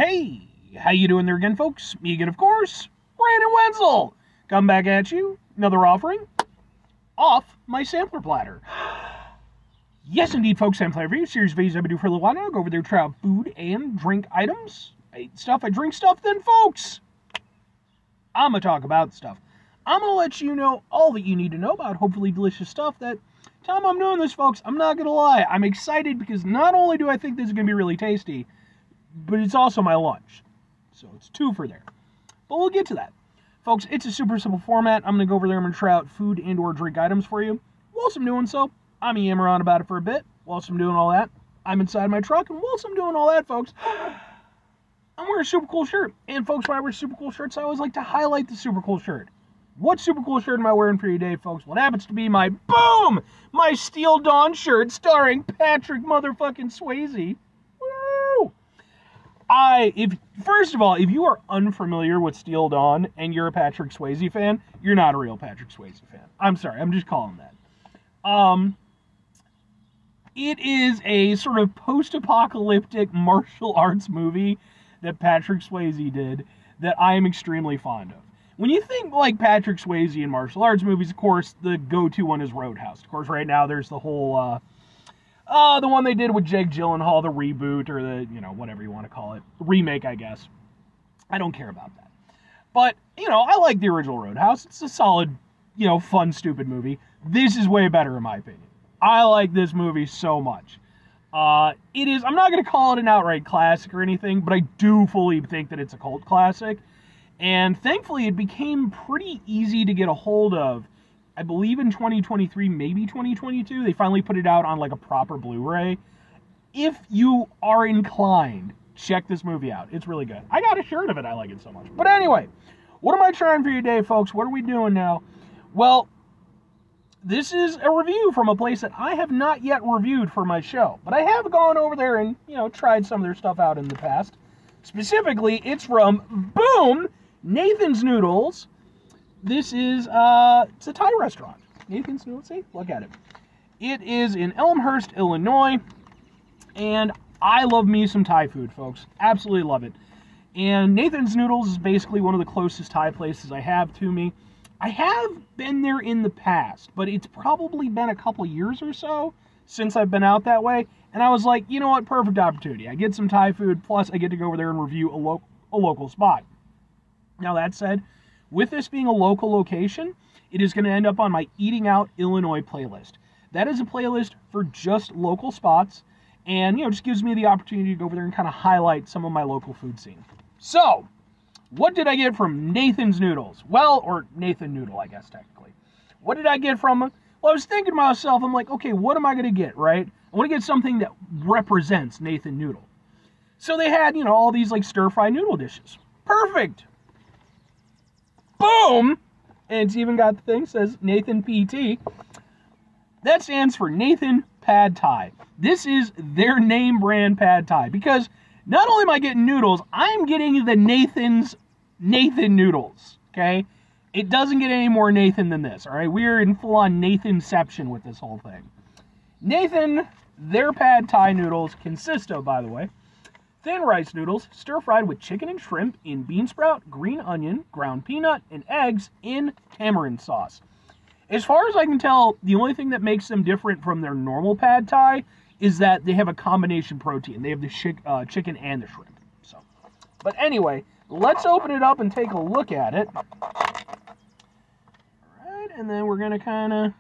Hey, how you doing there again, folks? Me again, of course, Brandon Wenzel. Come back at you, another offering off my sampler platter. Yes, indeed, folks, sampler review series videos I've been doing for a little while now. Go over there, try out food and drink items. I eat stuff, I drink stuff, then, folks, I'm going to talk about stuff. I'm going to let you know all that you need to know about hopefully delicious stuff that time I'm doing this, folks, I'm not going to lie. I'm excited because not only do I think this is going to be really tasty, but it's also my lunch. So it's two for there. But we'll get to that. Folks, it's a super simple format. I'm going to go over there and I'm going to try out food and or drink items for you. Whilst I'm doing so, I'm going to yammer on about it for a bit. Whilst I'm doing all that, I'm inside my truck. And whilst I'm doing all that, folks, I'm wearing a super cool shirt. And folks, when I wear super cool shirts, I always like to highlight the super cool shirt. What super cool shirt am I wearing for you today, folks? Well, it happens to be my Steel Dawn shirt starring Patrick motherfucking Swayze. Woo! First of all, if you are unfamiliar with Steel Dawn and you're a Patrick Swayze fan, you're not a real Patrick Swayze fan. I'm sorry, I'm just calling that. It is a sort of post-apocalyptic martial arts movie that Patrick Swayze did that I am extremely fond of. When you think like Patrick Swayze in martial arts movies, of course, the go-to one is Roadhouse. Of course, right now there's the whole, the one they did with Jake Gyllenhaal, the reboot, or the, whatever you want to call it, remake, I guess. I don't care about that. But, I like the original Roadhouse. It's a solid, fun, stupid movie. This is way better in my opinion. I like this movie so much. I'm not going to call it an outright classic or anything, but I do fully think that it's a cult classic. And thankfully, it became pretty easy to get a hold of. I believe in 2023, maybe 2022, they finally put it out on like a proper Blu-ray. If you are inclined, check this movie out. It's really good. I got a shirt of it. I like it so much. But anyway, what am I trying for you today, folks? What are we doing now? Well, this is a review from a place that I have not yet reviewed for my show. But I have gone over there and, tried some of their stuff out in the past. Specifically, it's from, Nathan's Noodles. This is, it's a Thai restaurant. Nathan's Noodles, see? Look at it. It is in Elmhurst, Illinois. And I love me some Thai food, folks. Absolutely love it. And Nathan's Noodles is basically one of the closest Thai places I have to me. I have been there in the past, but it's probably been a couple years or so since I've been out that way. And I was like, you know what? Perfect opportunity. I get some Thai food, plus I get to go over there and review a local spot. Now, that said, with this being a local location, it is going to end up on my Eating Out Illinois playlist. That is a playlist for just local spots, and, just gives me the opportunity to go over there and kind of highlight some of my local food scene. So, what did I get from Nathan's Noodles? Well, or Nathan Noodle, I guess, technically. What did I get from him? Well, I was thinking to myself, I'm like, okay, what am I going to get, right? I want to get something that represents Nathan Noodle. So they had, all these, like, stir-fry noodle dishes. Perfect! Boom! And it's even got the thing, says Nathan PT. That stands for Nathan Pad Thai. This is their name brand Pad Thai. Because not only am I getting noodles, I'm getting the Nathan Noodles. Okay? It doesn't get any more Nathan than this. Alright? We're in full-on Nathanception with this whole thing. Nathan, their Pad Thai noodles consist of, by the way, thin rice noodles, stir-fried with chicken and shrimp in bean sprout, green onion, ground peanut, and eggs in tamarind sauce. As far as I can tell, the only thing that makes them different from their normal pad thai is that they have a combination protein. They have the chicken and the shrimp. But anyway, let's open it up and take a look at it. Alright, and then we're going to kind of,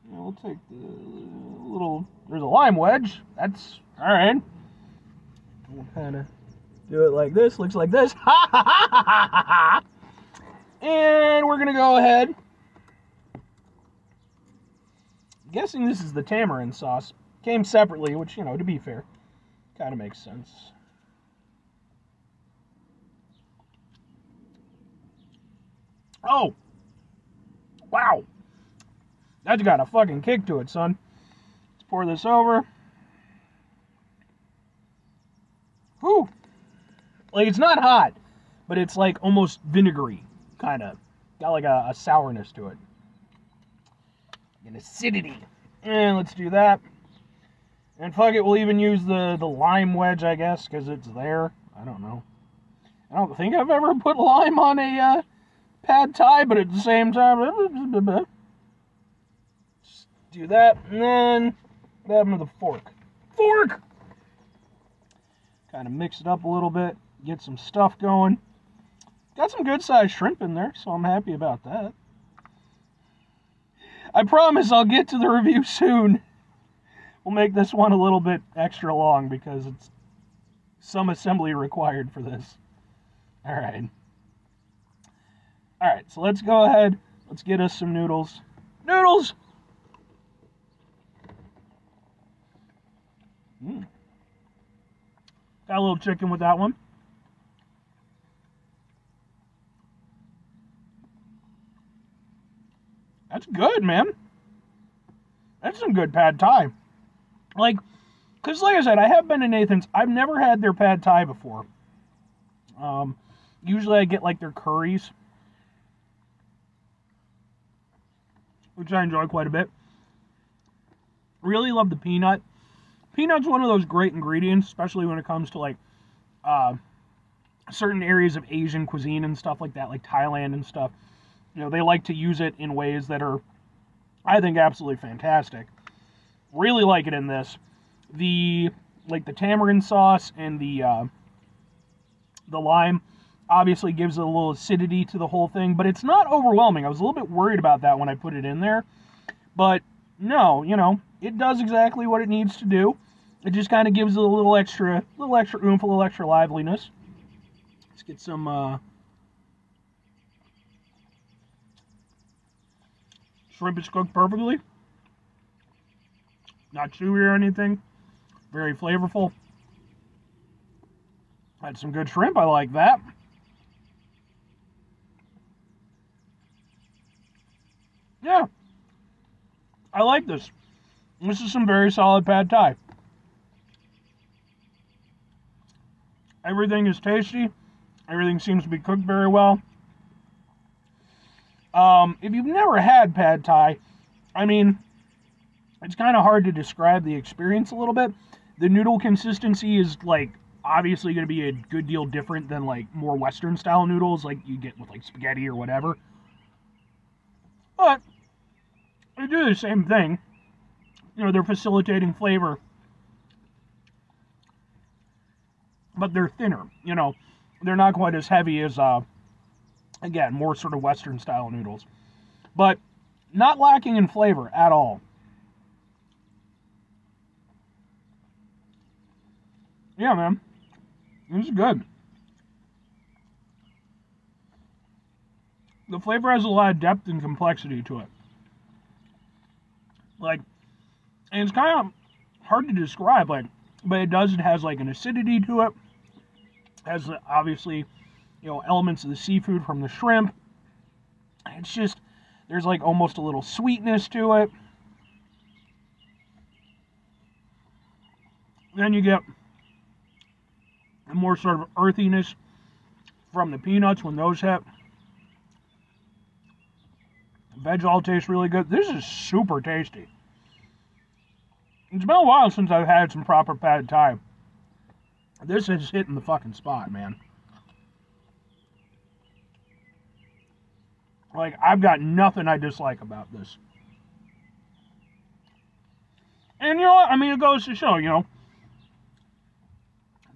we'll take the little, there's a lime wedge. That's, alright. We'll kind of do it like this. Looks like this. Ha ha ha ha ha ha! And we're going to go ahead. I'm guessing this is the tamarind sauce. Came separately, which, to be fair, kind of makes sense. Oh! Wow! That's got a fucking kick to it, son. Let's pour this over. Whew. Like, it's not hot, but it's like almost vinegary, kind of. Got like a sourness to it. An acidity. And let's do that. And fuck it, we'll even use the lime wedge, I guess, because it's there. I don't know. I don't think I've ever put lime on a pad thai, but at the same time, just do that, and then what happened to the fork? Fork! Kind of mix it up a little bit, get some stuff going. Got some good sized shrimp in there, so I'm happy about that. I promise I'll get to the review soon. We'll make this one a little bit extra long because it's some assembly required for this. Alright. Alright, so let's go ahead. Let's get us some noodles. Noodles! Got a little chicken with that one. That's good, man. That's some good pad thai. Like, because like I said, I have been to Nathan's. I've never had their pad thai before. Usually I get like their curries, which I enjoy quite a bit. Really love the peanut. Peanut's one of those great ingredients, especially when it comes to like certain areas of Asian cuisine and stuff like that, like Thailand and stuff. You know, they like to use it in ways that are, I think, absolutely fantastic. Really like it in this. The tamarind sauce and the lime obviously gives it a little acidity to the whole thing, but it's not overwhelming. I was a little bit worried about that when I put it in there. But no, you know, it does exactly what it needs to do. It just kind of gives it a little extra oomph, a little extra liveliness. Let's get some shrimp is cooked perfectly. Not chewy or anything. Very flavorful. Had some good shrimp. I like that. Yeah. I like this. This is some very solid pad thai. Everything is tasty. Everything seems to be cooked very well. If you've never had pad thai, I mean, it's kind of hard to describe the experience a little bit. The noodle consistency is, like, obviously going to be a good deal different than, like, more Western style noodles like you get with, like, spaghetti or whatever. But they do the same thing. You know, they're facilitating flavor. But they're thinner, you know. They're not quite as heavy as, again, more sort of Western style noodles. But not lacking in flavor at all. Yeah, man. This is good. The flavor has a lot of depth and complexity to it. Like, and it's kind of hard to describe, like, but it has like an acidity to it. Has obviously, you know, elements of the seafood from the shrimp. It's just, there's like almost a little sweetness to it. Then you get a more sort of earthiness from the peanuts when those hit. Veg all tastes really good. This is super tasty. It's been a while since I've had some proper pad thai. This is hitting the fucking spot, man. Like, I've got nothing I dislike about this. And you know what? I mean, it goes to show, you know,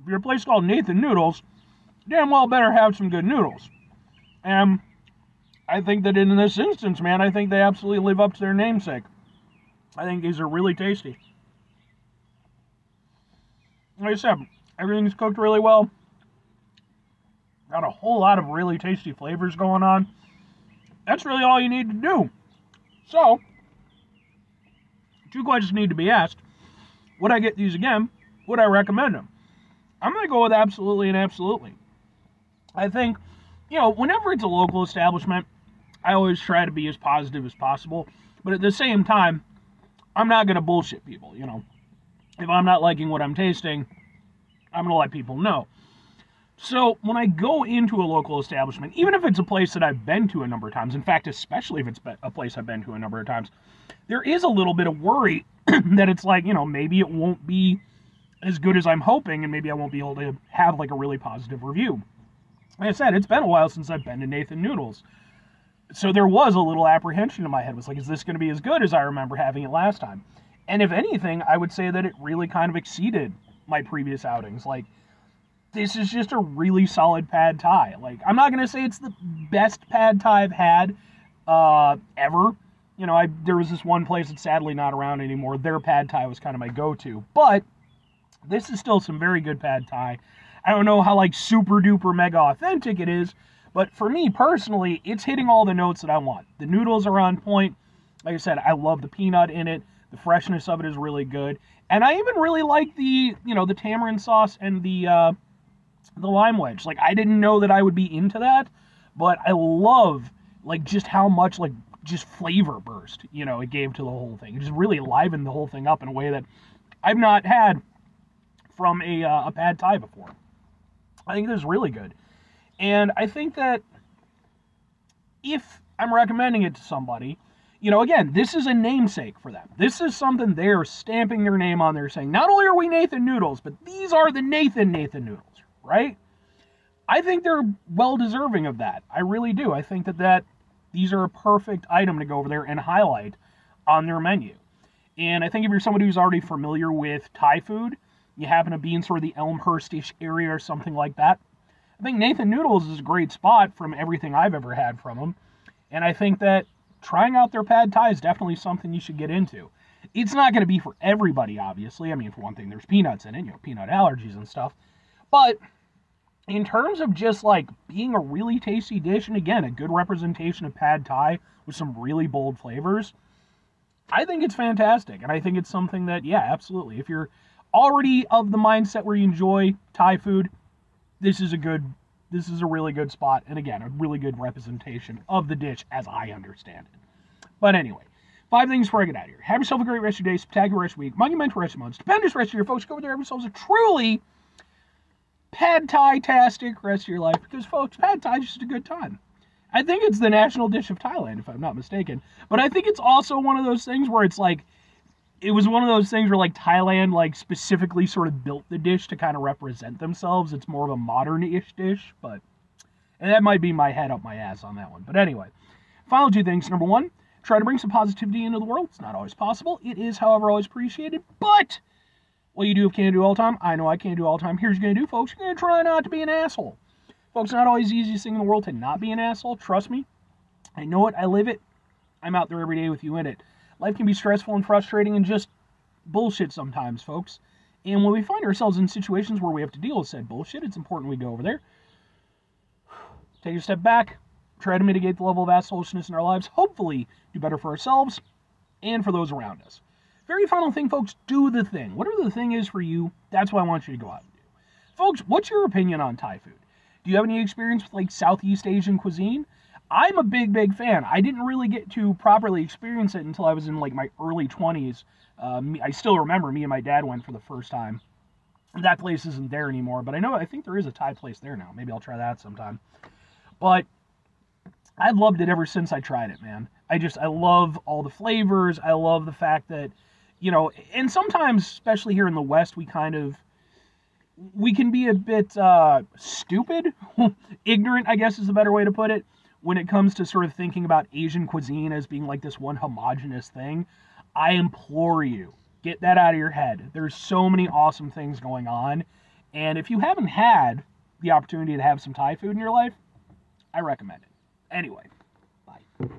if you're a place called Nathan Noodles, damn well better have some good noodles. And I think that in this instance, man, I think they absolutely live up to their namesake. I think these are really tasty. Like I said, everything's cooked really well. Got a whole lot of really tasty flavors going on. That's really all you need to do. So, two questions need to be asked. Would I get these again? Would I recommend them? I'm going to go with absolutely and absolutely. I think, you know, whenever it's a local establishment, I always try to be as positive as possible. But at the same time, I'm not going to bullshit people, you know. If I'm not liking what I'm tasting, I'm going to let people know. So when I go into a local establishment, even if it's a place that I've been to a number of times, in fact, especially if it's a place I've been to a number of times, there is a little bit of worry that it's like, you know, maybe it won't be as good as I'm hoping, and maybe I won't be able to have like a really positive review. Like I said, it's been a while since I've been to Nathan Noodles. So there was a little apprehension in my head. It was like, is this going to be as good as I remember having it last time? And if anything, I would say that it really kind of exceeded my previous outings. Like, this is just a really solid pad thai. Like, I'm not going to say it's the best pad thai I've had ever. You know, there was this one place that's sadly not around anymore. Their pad thai was kind of my go-to. But this is still some very good pad thai. I don't know how, like, super duper mega authentic it is, but for me personally, it's hitting all the notes that I want. The noodles are on point. Like I said, I love the peanut in it. The freshness of it is really good. And I even really like the, you know, the tamarind sauce and the lime wedge. Like, I didn't know that I would be into that, but I love, like, just how much, like, just flavor burst, you know, it gave to the whole thing. It just really livened the whole thing up in a way that I've not had from a pad thai before. I think this is really good. And I think that if I'm recommending it to somebody, you know, again, this is a namesake for them. This is something they're stamping their name on there saying, not only are we Nathan Noodles, but these are the Nathan Noodles, right? I think they're well deserving of that. I really do. I think that these are a perfect item to go over there and highlight on their menu. And I think if you're somebody who's already familiar with Thai food, you happen to be in sort of the Elmhurst-ish area or something like that, I think Nathan Noodles is a great spot from everything I've ever had from them. And I think that trying out their pad thai is definitely something you should get into. It's not going to be for everybody, obviously. I mean, for one thing, there's peanuts in it, you know, peanut allergies and stuff. But in terms of just, like, being a really tasty dish, and again, a good representation of pad thai with some really bold flavors, I think it's fantastic. And I think it's something that, yeah, absolutely. If you're already of the mindset where you enjoy Thai food, this is a really good spot. And again, a really good representation of the dish as I understand it. But anyway, 5 things before I get out of here. Have yourself a great rest of your day, spectacular rest of your week, monumental rest of your month, stupendous rest of your folks. Go over there, have yourselves a truly pad thai-tastic rest of your life. Because, folks, pad thai is just a good time. I think it's the national dish of Thailand, if I'm not mistaken. But I think it's also one of those things where it's like, it was one of those things where, like, Thailand, like, specifically sort of built the dish to kind of represent themselves. It's more of a modern-ish dish, but, and that might be my head up my ass on that one. But anyway, final 2 things. Number 1, try to bring some positivity into the world. It's not always possible. It is, however, always appreciated. But what you do can't do all the time. I know I can't do all the time. Here's what you're going to do, folks. You're going to try not to be an asshole. Folks, it's not always the easiest thing in the world to not be an asshole. Trust me. I know it. I live it. I'm out there every day with you in it. Life can be stressful and frustrating and just bullshit sometimes, folks. And when we find ourselves in situations where we have to deal with said bullshit, it's important we go over there, take a step back, try to mitigate the level of assholishness in our lives, hopefully do better for ourselves and for those around us. Very final thing, folks, do the thing. Whatever the thing is for you, that's what I want you to go out and do. Folks, what's your opinion on Thai food? Do you have any experience with, like, Southeast Asian cuisine? I'm a big fan. I didn't really get to properly experience it until I was in, like, my early 20s. I still remember me and my dad went for the first time. That place isn't there anymore, but I think there is a Thai place there now. Maybe I'll try that sometime. But I've loved it ever since I tried it, man. I love all the flavors. I love the fact that, you know, and sometimes, especially here in the West, we can be a bit stupid, ignorant, I guess is a better way to put it, when it comes to sort of thinking about Asian cuisine as being like this one homogenous thing. I implore you, get that out of your head. There's so many awesome things going on. And if you haven't had the opportunity to have some Thai food in your life, I recommend it. Anyway, bye.